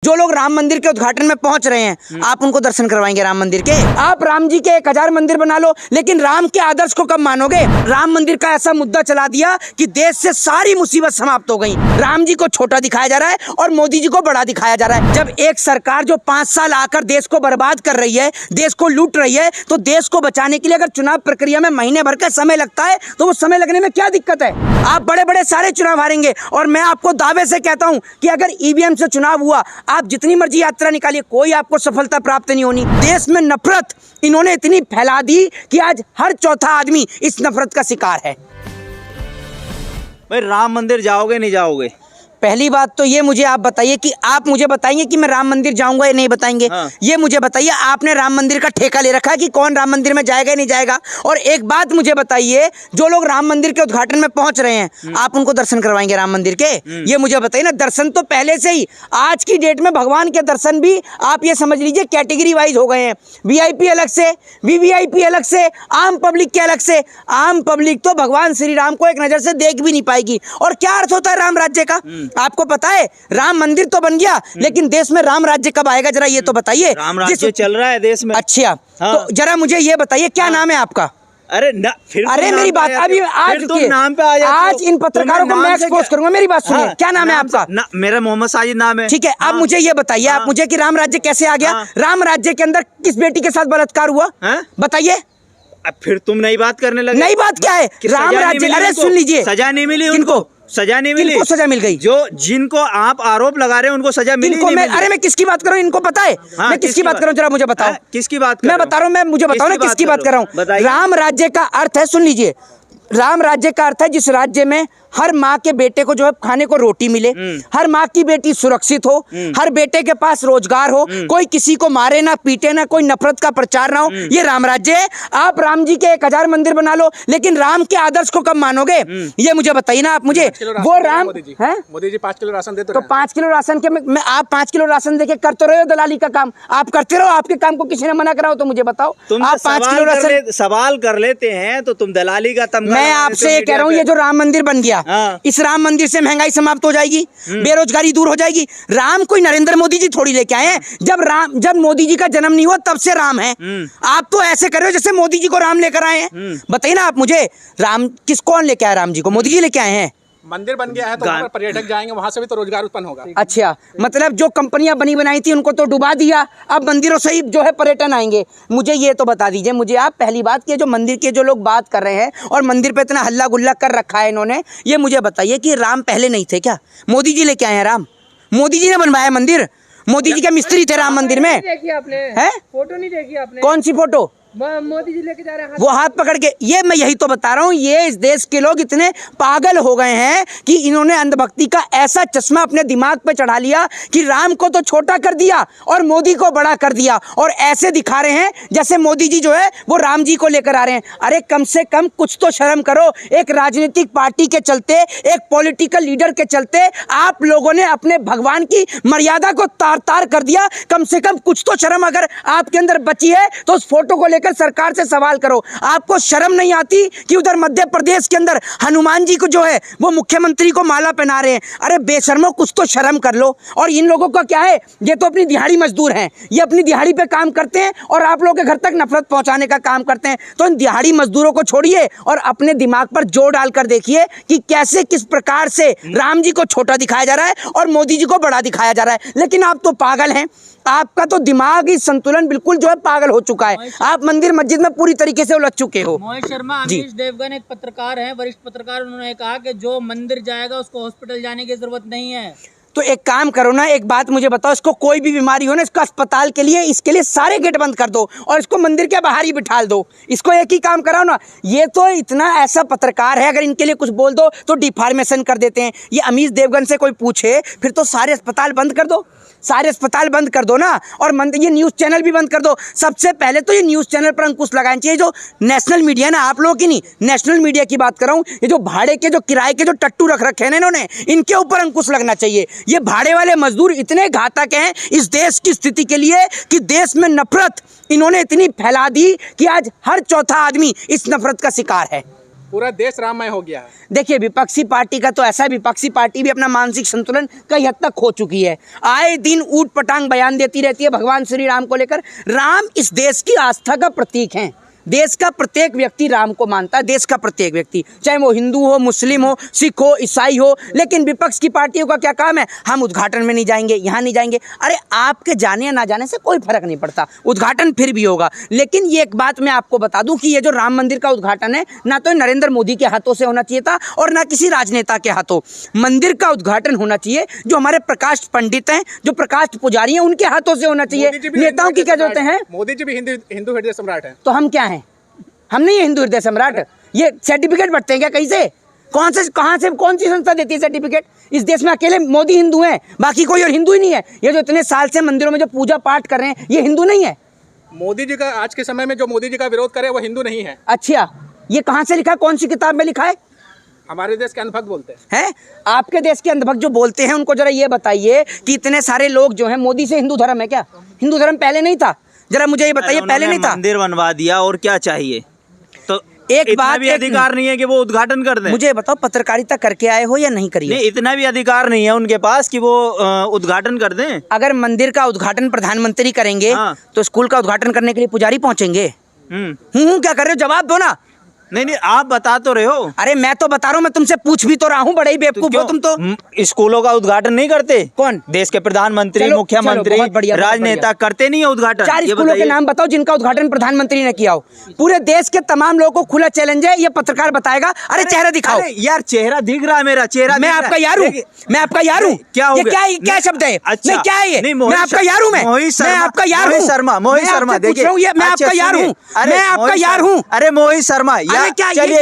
जो लोग राम मंदिर के उद्घाटन में पहुंच रहे हैं, आप उनको दर्शन करवाएंगे राम मंदिर के? आप राम जी के 1000 मंदिर बना लो, लेकिन राम के आदर्श को कब मानोगे? राम मंदिर का ऐसा मुद्दा चला दिया कि देश से सारी मुसीबत समाप्त हो गई। राम जी को छोटा दिखाया जा रहा है और मोदी जी को बड़ा दिखाया जा रहा है। जब एक सरकार जो 5 साल आकर देश को बर्बाद कर रही है, देश को लूट रही है, तो देश को बचाने के लिए अगर चुनाव प्रक्रिया में महीने भर का समय लगता है, तो वो समय लगने में क्या दिक्कत है? आप बड़े बड़े सारे चुनाव हारेंगे और मैं आपको दावे से कहता हूं कि अगर ईवीएम से चुनाव हुआ, आप जितनी मर्जी यात्रा निकालिए, कोई आपको सफलता प्राप्त नहीं होनी। देश में नफरत इन्होंने इतनी फैला दी कि आज हर चौथा आदमी इस नफरत का शिकार है। भाई राम मंदिर जाओगे नहीं जाओगे? पहली बात तो ये मुझे आप बताइए कि आप मुझे बताएंगे कि मैं राम मंदिर जाऊंगा या नहीं बताएंगे? हाँ। ये मुझे बताइए, आपने राम मंदिर का ठेका ले रखा है कि कौन राम मंदिर में जाएगा या नहीं जाएगा? और एक बात मुझे बताइए, जो लोग राम मंदिर के उद्घाटन में पहुंच रहे हैं, आप उनको दर्शन करवाएंगे राम मंदिर के? ये मुझे बताइए ना। दर्शन तो पहले से ही, आज की डेट में भगवान के दर्शन भी आप ये समझ लीजिए कैटेगरी वाइज हो गए हैं। वीआईपी अलग से, वीवीआईपी अलग से, आम पब्लिक के अलग से। आम पब्लिक तो भगवान श्री राम को एक नजर से देख भी नहीं पाएगी। और क्या अर्थ होता है राम राज्य का? आपको पता है? राम मंदिर तो बन गया, लेकिन देश में राम राज्य कब आएगा, जरा ये तो बताइए। राम राज्य चल रहा है देश में। अच्छा, हाँ। तो जरा मुझे ये बताइए, क्या नाम है आपका? अरे ना, फिर अरे मेरी बात अभी आज नाम पे आज इन पत्रकारों को मैं एक्सपोज करूंगा। मेरी बात सुनिए। क्या नाम है आपका? मेरा मोहम्मद साजिद नाम है। ठीक है, अब मुझे ये बताइए, आप मुझे कि राम राज्य कैसे आ गया? राम राज्य के अंदर किस बेटी के साथ बलात्कार हुआ? बताइए। फिर तुम नई बात करने लगे। नई बात क्या है? राम राज्य, अरे सुन लीजिए, सजा नहीं मिली किनको? सजा नहीं मिली। किनको सजा मिल गई? जो जिनको आप आरोप लगा रहे हैं उनको सजा मिली नहीं मिली। अरे मैं किसकी बात कर रहा हूँ, इनको पता है? मैं किसकी बात कर रहा हूँ, जरा मुझे बताओ। किसकी बात कर? मैं बता रहा हूँ, मैं मुझे बताओ ना किसकी बात कर रहा हूँ। राम राज्य का अर्थ है, सुन लीजिए, राम राज्य का अर्थ है जिस राज्य में हर माँ के बेटे को जो है खाने को रोटी मिले, हर माँ की बेटी सुरक्षित हो, हर बेटे के पास रोजगार हो, कोई किसी को मारे ना पीटे ना, कोई नफरत का प्रचार ना हो, ये राम राज्य है। आप राम जी के 1000 मंदिर बना लो, लेकिन राम के आदर्श को कब मानोगे? ये मुझे बताइए ना आप मुझे। वो राम है, मोदी जी 5 किलो राशन देते, तो 5 किलो राशन के आप 5 किलो राशन देके कर तो रहे हो दलाली का काम। आप करते रहो, आपके काम को किसी ने मना करा हो तो मुझे बताओ। आप 5 किलो राशन सवाल कर लेते हैं तो तुम दलाली का तमगा। मैं आपसे ये कह रहा हूँ, ये जो राम मंदिर बन गया, इस राम मंदिर से महंगाई समाप्त हो जाएगी, बेरोजगारी दूर हो जाएगी। राम कोई नरेंद्र मोदी जी थोड़ी लेके आए हैं। जब मोदी जी का जन्म नहीं हुआ तब से राम है। आप तो ऐसे कर रहे हो जैसे मोदी जी को राम लेकर आए हैं। बताइए ना आप मुझे, राम कौन लेके आया? राम जी को मोदी जी लेके आए हैं। मंदिर बन गया है तो वहाँ पर पर्यटक जाएंगे, वहाँ से भी तो रोजगार उत्पन्न होगा। अच्छा, मतलब जो कंपनियां बनी बनाई थी उनको तो डुबा दिया, अब मंदिरों से ही जो है पर्यटन आएंगे। मुझे ये तो बता दीजिए मुझे आप, पहली बात कि जो मंदिर के जो लोग बात कर रहे हैं और मंदिर पे इतना हल्ला गुल्ला कर रखा है इन्होंने, ये मुझे बताइए कि राम पहले नहीं थे क्या? मोदी जी लेके आए हैं राम? मोदी जी ने बनवाया मंदिर? मोदी जी के मिस्त्री थे राम मंदिर में? देखी आपने? है फोटो नहीं देखी आपने? कौन सी फोटो? मोदी जी लेके जा रहे हैं वो हाथ पकड़ के। ये मैं यही तो बता रहा हूँ, ये इस देश के लोग इतने पागल हो गए हैं कि इन्होंने अंधभक्ति का ऐसा चश्मा अपने दिमाग पे चढ़ा लिया कि राम को तो छोटा कर दिया और मोदी को बड़ा कर दिया, और ऐसे दिखा रहे हैं जैसे मोदी जी जो है वो राम जी को लेकर आ रहे हैं। अरे कम से कम कुछ तो शर्म करो। एक राजनीतिक पार्टी के चलते, एक पॉलिटिकल लीडर के चलते आप लोगों ने अपने भगवान की मर्यादा को तार तार कर दिया। कम से कम कुछ तो शर्म अगर आपके अंदर बची है तो उस फोटो को लेकर सरकार से सवाल करो। आपको शर्म नहीं आती कि उधर मध्य प्रदेश के अंदर हनुमान जी को जो है वो मुख्यमंत्री को माला पहना रहे हैं? अरे बेशर्मो, कुछ तो शर्म कर लो। और इन लोगों का क्या है, ये तो अपनी दिहाड़ी मजदूर हैं, ये अपनी दिहाड़ी पे काम करते हैं और आप लोगों के घर तक नफरत पहुंचाने का काम करते हैं। तो इन दिहाड़ी मजदूरों को छोड़िए और अपने दिमाग पर जोर डालकर देखिए कि कैसे, किस प्रकार से राम जी को छोटा दिखाया जा रहा है और मोदी जी को बड़ा दिखाया जा रहा है। लेकिन आप तो पागल हैं, आपका तो दिमागी संतुलन बिल्कुल जो है पागल हो चुका है। आप मंदिर मस्जिद में पूरी तरीके से उलझ चुके हो। मोहित शर्मा, अमीश देवगन एक पत्रकार हैं, वरिष्ठ पत्रकार, उन्होंने कहा कि जो मंदिर जाएगा उसको हॉस्पिटल जाने की जरूरत नहीं है। तो एक काम करो ना, एक बात मुझे बताओ, इसको कोई भी बीमारी हो ना, इसको अस्पताल के लिए, इसके लिए सारे गेट बंद कर दो और इसको मंदिर के बाहर ही बिठा दो। इसको एक ही काम कराओ ना। ये तो इतना ऐसा पत्रकार है, अगर इनके लिए कुछ बोल दो तो डिफॉर्मेशन कर देते हैं। ये अमीश देवगन से कोई पूछे फिर तो सारे अस्पताल बंद कर दो, सारे अस्पताल बंद कर दो ना। और ये न्यूज़ चैनल भी बंद कर दो। सबसे पहले तो ये न्यूज़ चैनल पर अंकुश लगाना चाहिए। जो नेशनल मीडिया ना, आप लोगों की नहीं, नेशनल मीडिया की बात कर रहा हूँ। ये जो भाड़े के, जो किराए के जो टट्टू रख रखे हैं ना इन्होंने, इनके ऊपर अंकुश लगना चाहिए। ये भाड़े वाले मजदूर इतने घातक हैं इस देश की स्थिति के लिए कि देश में नफरत इन्होंने इतनी फैला दी कि आज हर चौथा आदमी इस नफरत का शिकार है। पूरा देश राममय हो गया है। देखिए, विपक्षी पार्टी का तो ऐसा है, विपक्षी पार्टी भी अपना मानसिक संतुलन कई हद तक खो चुकी है। आए दिन ऊट पटांग बयान देती रहती है भगवान श्री राम को लेकर। राम इस देश की आस्था का प्रतीक हैं। देश का प्रत्येक व्यक्ति राम को मानता है, देश का प्रत्येक व्यक्ति, चाहे वो हिंदू हो, मुस्लिम हो, सिख हो, ईसाई हो। लेकिन विपक्ष की पार्टियों का क्या काम है? हम उद्घाटन में नहीं जाएंगे, यहाँ नहीं जाएंगे। अरे आपके जाने या ना जाने से कोई फर्क नहीं पड़ता, उद्घाटन फिर भी होगा। लेकिन ये एक बात मैं आपको बता दूं कि ये जो राम मंदिर का उद्घाटन है, ना तो नरेंद्र मोदी के हाथों से होना चाहिए था और ना किसी राजनेता के हाथों। मंदिर का उद्घाटन होना चाहिए जो हमारे प्रकाश पंडित हैं, जो प्रकाश पुजारी हैं, उनके हाथों से होना चाहिए। नेताओं की क्या जरूरत है? मोदी जी भी हिंदू हृदय सम्राट है। तो हम क्या हैं? हम नहीं है हिंदू हृदय सम्राट। ये सर्टिफिकेट बढ़ते हैं क्या कहीं से? कौन से, कहाँ से, कौन सी संस्था देती है सर्टिफिकेट? इस देश में अकेले मोदी हिंदू हैं, बाकी कोई और हिंदू ही नहीं है। ये जो इतने साल से मंदिरों में जो पूजा पाठ कर रहे हैं, ये हिंदू नहीं है। मोदी जी का आज के समय में जो मोदी जी का विरोध करे वो हिंदू नहीं है। अच्छा, ये कहाँ से लिखा है? कौन सी किताब में लिखा है? हमारे देश के अंधभक्त बोलते हैं। हैं? आपके देश के अंधभक्त जो बोलते हैं, उनको जरा ये बताइए कि इतने सारे लोग जो हैं, मोदी से हिंदू धर्म है क्या? हिंदू धर्म पहले नहीं था? जरा मुझे ये बताइए, पहले नहीं था? मंदिर बनवा दिया और क्या चाहिए? तो एक बात भी अधिकार नहीं है कि वो उद्घाटन कर दें। मुझे बताओ, पत्रकारिता करके आए हो या नहीं करिए? नहीं, इतना भी अधिकार नहीं है उनके पास कि वो उद्घाटन कर दें। अगर मंदिर का उद्घाटन प्रधानमंत्री करेंगे, हाँ। तो स्कूल का उद्घाटन करने के लिए पुजारी पहुंचेंगे? क्या कर रहे हो? जवाब दो ना। नहीं, आप बता तो रहे हो। अरे मैं तो बता रहा हूँ, मैं तुमसे पूछ भी तो रहा हूँ। बड़े ही बेवकूफ हो तुम तो। स्कूलों का उद्घाटन नहीं करते? कौन? देश के प्रधानमंत्री, चलो, मुख्यमंत्री, बहुत बढ़िया, बहुत राजनेता बढ़िया। करते नहीं है उद्घाटन। 4 स्कूलों के नाम बताओ जिनका उद्घाटन प्रधानमंत्री ने किया हो। पूरे देश के तमाम लोगों को खुला चैलेंज है, ये पत्रकार बताएगा। अरे चेहरा दिखाओ। यार, चेहरा दिख रहा है मेरा, चेहरा मैं आपका यार हूँ, मैं आपका यार हूँ। क्या हो गया? क्या शब्द है? अच्छा, क्या है ये? नहीं, मैं आपका यार हूँ। मैं आपका यार हूँ। मोहित शर्मा, देखिए, मैं आपका यार हूँ। मैं आपका यार हूँ। अरे मोहित शर्मा, चलिए,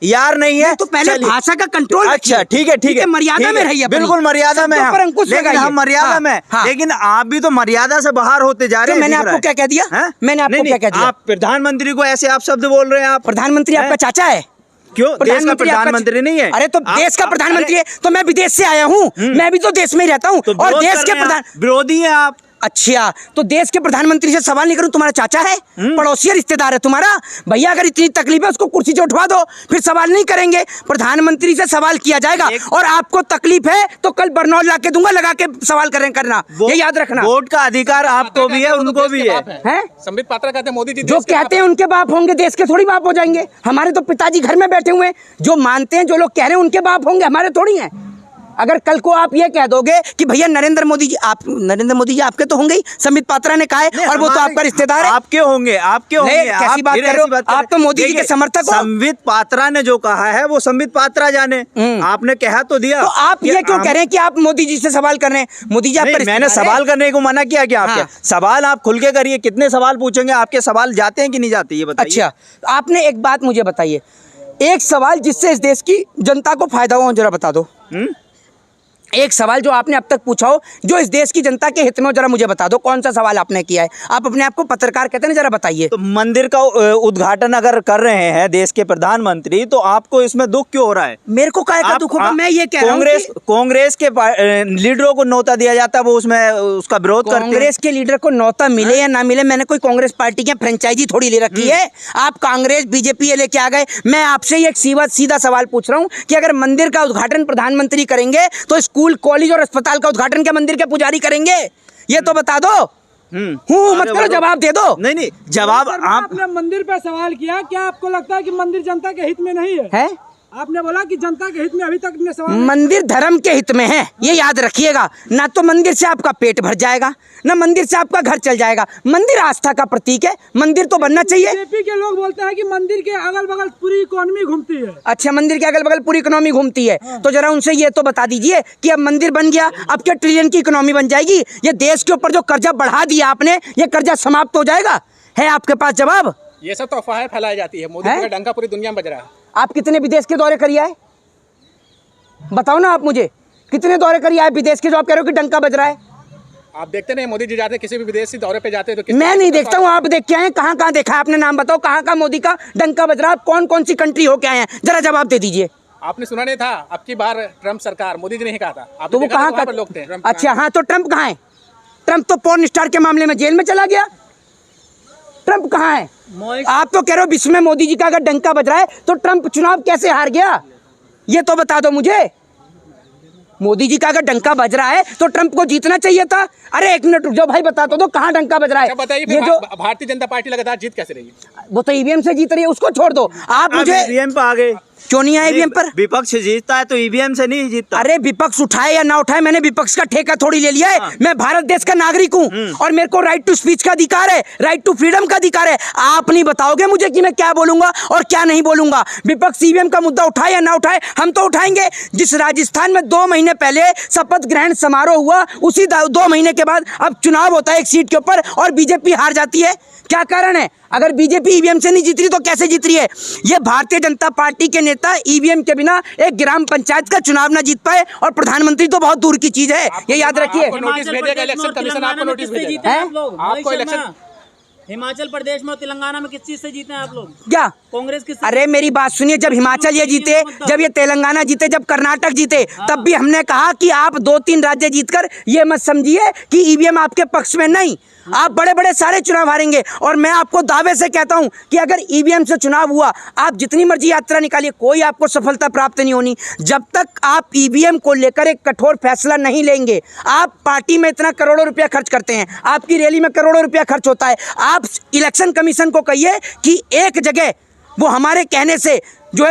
यार नहीं है तो पहले भाषा का कंट्रोल। अच्छा, ठीक है, मर्यादा में रहिए। बिल्कुल मर्यादा में, लेकिन हम मर्यादा में, लेकिन आप भी तो मर्यादा से बाहर होते जा रहे हैं। मैंने आपको क्या कह दिया? मैंने आपको क्या कह दिया? आप प्रधानमंत्री को ऐसे आप शब्द बोल रहे हैं। आप प्रधानमंत्री आपका चाचा है? क्यों? देश का प्रधानमंत्री नहीं है? अरे तो देश का प्रधानमंत्री है तो मैं विदेश से आया हूँ, मैं भी तो देश में ही रहता हूँ। और देश के प्रधान विरोधी है आप। अच्छा, तो देश के प्रधानमंत्री से सवाल नहीं करूं? तुम्हारा चाचा है, पड़ोसी है, रिश्तेदार है तुम्हारा। भैया अगर इतनी तकलीफ है उसको कुर्सी से उठवा दो, फिर सवाल नहीं करेंगे। प्रधानमंत्री से सवाल किया जाएगा। और आपको तकलीफ है तो कल बरनौल लाके दूंगा, लगा के सवाल करना, ये याद रखना। वोट का अधिकार आपको भी है, उनको भी है। संबित पात्रा कहते हैं मोदी जी जो कहते हैं उनके बाप होंगे, देश के थोड़ी बाप हो जाएंगे। हमारे तो पिताजी घर में बैठे हुए हैं, जो मानते हैं, जो लोग कह रहे हैं उनके बाप होंगे, हमारे थोड़ी हैं। अगर कल को आप ये कह दोगे कि भैया नरेंद्र मोदी जी आपके तो होंगे ही, संबित पात्रा ने कहा है, और वो तो आपका रिश्तेदार है। आपके होंगे। कैसी बात कर रहे हो? आप तो मोदी जी के समर्थक हो। संबित पात्रा ने जो कहा है वो संबित पात्रा जाने, आपने कहा तो दिया। तो आप ये क्यों कह रहे हैं कि आप मोदी जी से सवाल कर रहे हैं? मोदी जी आपका मैंने सवाल करने को मना किया क्या? आपके सवाल आप खुल के करिए, कितने सवाल पूछेंगे? आपके सवाल जाते हैं कि नहीं जाते, ये बताइए। अच्छा, आपने एक बात मुझे बताइए, एक सवाल जिससे इस देश की जनता को फायदा हो, जरा बता दो। एक सवाल जो आपने अब तक पूछा हो, जो इस देश की जनता के हित में हो, जरा मुझे बता दो। कौन सा सवाल आपने किया है? आप अपने आप को पत्रकार कहते हैं, जरा बताइए। तो मंदिर का उद्घाटन अगर कर रहे हैं देश के प्रधानमंत्री, तो आपको इसमें दुख क्यों हो रहा है? मेरे को काय का दुख होगा? मैं ये कह रहा हूं कि कांग्रेस के लीडरों को न्योता दिया जाता है, वो उसमें उसका विरोध करते हैं। कांग्रेस के लीडर को न्योता मिले या ना मिले, मैंने कोई कांग्रेस पार्टी की फ्रेंचाइजी थोड़ी ले रखी है। आप कांग्रेस बीजेपी ये लेके आ गए। मैं आपसे एक सीधा सवाल पूछ रहा हूँ कि अगर मंदिर का उद्घाटन प्रधानमंत्री करेंगे तो स्कूल, कॉलेज और अस्पताल का उद्घाटन क्या मंदिर के पुजारी करेंगे? ये तो बता दो। मत करो, जवाब दे दो। नहीं, जवाब आपने मंदिर पे सवाल किया, क्या आपको लगता है कि मंदिर जनता के हित में नहीं है? आपने बोला कि जनता के हित में, अभी तक ने सवाल। मंदिर धर्म के हित में है, ये याद रखिएगा। ना तो मंदिर से आपका पेट भर जाएगा, ना मंदिर से आपका घर चल जाएगा। मंदिर आस्था का प्रतीक है, मंदिर तो बनना चाहिए। बीजेपी के लोग बोलते हैं कि मंदिर के अगल बगल पूरी इकोनॉमी घूमती है। अच्छा, मंदिर के अगल बगल पूरी इकोनॉमी घूमती है। तो जरा उनसे ये तो बता दीजिए कि अब मंदिर बन गया, अब क्या ट्रिलियन की इकोनॉमी बन जाएगी? ये देश के ऊपर जो कर्जा बढ़ा दिया आपने, ये कर्जा समाप्त हो जाएगा? है आपके पास जवाब? ये सब तो अफवाहें फैलाई जाती है। मोदी जी का डंका पूरी दुनिया में बज रहा है। आप कितने विदेश के दौरे करिए आए? बताओ ना आप मुझे, कितने दौरे करिए आए विदेश के, जो आप कह रहे हो कि डंका बज रहा है? आप देखते नहीं, मोदी जी जाते किसी भी विदेशी दौरे पे जाते तो मैं नहीं देखता हूँ, आप देख के आए? कहाँ कहाँ देखा है आपने? नाम बताओ, कहाँ कहाँ मोदी का डंका बज रहा है? कौन कौन सी कंट्री होके आए हैं? जरा जवाब दे दीजिए। आपने सुना नहीं था अब की बार ट्रम्प सरकार, मोदी जी ने ही कहा था। तो वो कहाँ का लोग थे? अच्छा, हाँ, तो ट्रम्प कहाँ है? ट्रम्प तो पोर्न स्टार के मामले में जेल में चला गया। ट्रम्प कहाँ है? मोहित आप तो कह रहे हो विश्व में मोदी जी का अगर डंका बज रहा है तो ट्रंप चुनाव कैसे हार गया, ये तो बता दो मुझे। मोदी जी का अगर डंका बज रहा है तो ट्रंप को जीतना चाहिए था। अरे एक मिनट रुक जाओ भाई, बता तो कहाँ डंका बज रहा है। अच्छा बताइए, ये जो भारतीय जनता पार्टी लगातार जीत कैसे रही? वो तो ईवीएम से जीत रही है, उसको छोड़ दो। आप मुझे ईवीएम पे आ गए, क्यों नहीं आए ईवीएम पर? विपक्ष जीतता है तो ईवीएम से नहीं जीतता। अरे विपक्ष उठाए या ना उठाए, मैंने विपक्ष का ठेका थोड़ी ले लिया है। मैं भारत देश का नागरिक हूँ और मेरे को राइट टू स्पीच का अधिकार है, राइट टू फ्रीडम का अधिकार है। आप नहीं बताओगे मुझे कि मैं क्या बोलूंगा और क्या नहीं बोलूंगा। विपक्ष ईवीएम का मुद्दा उठाए या ना उठाए, हम तो उठाएंगे। जिस राजस्थान में 2 महीने पहले शपथ ग्रहण समारोह हुआ, उसी 2 महीने के बाद अब चुनाव होता है एक सीट के ऊपर और बीजेपी हार जाती है। क्या कारण है? अगर बीजेपी ईवीएम से नहीं जीत रही तो कैसे जीत रही है? ये भारतीय जनता पार्टी के नेता ईवीएम के बिना एक ग्राम पंचायत का चुनाव ना जीत पाए, और प्रधानमंत्री तो बहुत दूर की चीज है, ये याद रखिए। आपको नोटिस भेजेगा इलेक्शन कमीशन, आपको नोटिस भेजेगा। आपको इलेक्शन हिमाचल प्रदेश में और तेलंगाना में किस चीज से जीते हैं आप लोग? क्या कांग्रेस किस? अरे मेरी बात सुनिए, जब हिमाचल ये जीते, जब ये तेलंगाना जीते, जब कर्नाटक जीते, तब भी हमने कहा कि आप 2-3 राज्य जीतकर ये मत समझिए कि ईवीएम आपके पक्ष में नहीं, आप बड़े बड़े सारे चुनाव हारेंगे। और मैं आपको दावे से कहता हूं कि अगर ईवीएम से चुनाव हुआ, आप जितनी मर्जी यात्रा निकालिए, कोई आपको सफलता प्राप्त नहीं होनी जब तक आप ईवीएम को लेकर एक कठोर फैसला नहीं लेंगे। आप पार्टी में इतना करोड़ों रुपया खर्च करते हैं, आपकी रैली में करोड़ों रुपया खर्च होता है। आप इलेक्शन कमीशन को कहिए कि एक जगह वो हमारे कहने से जो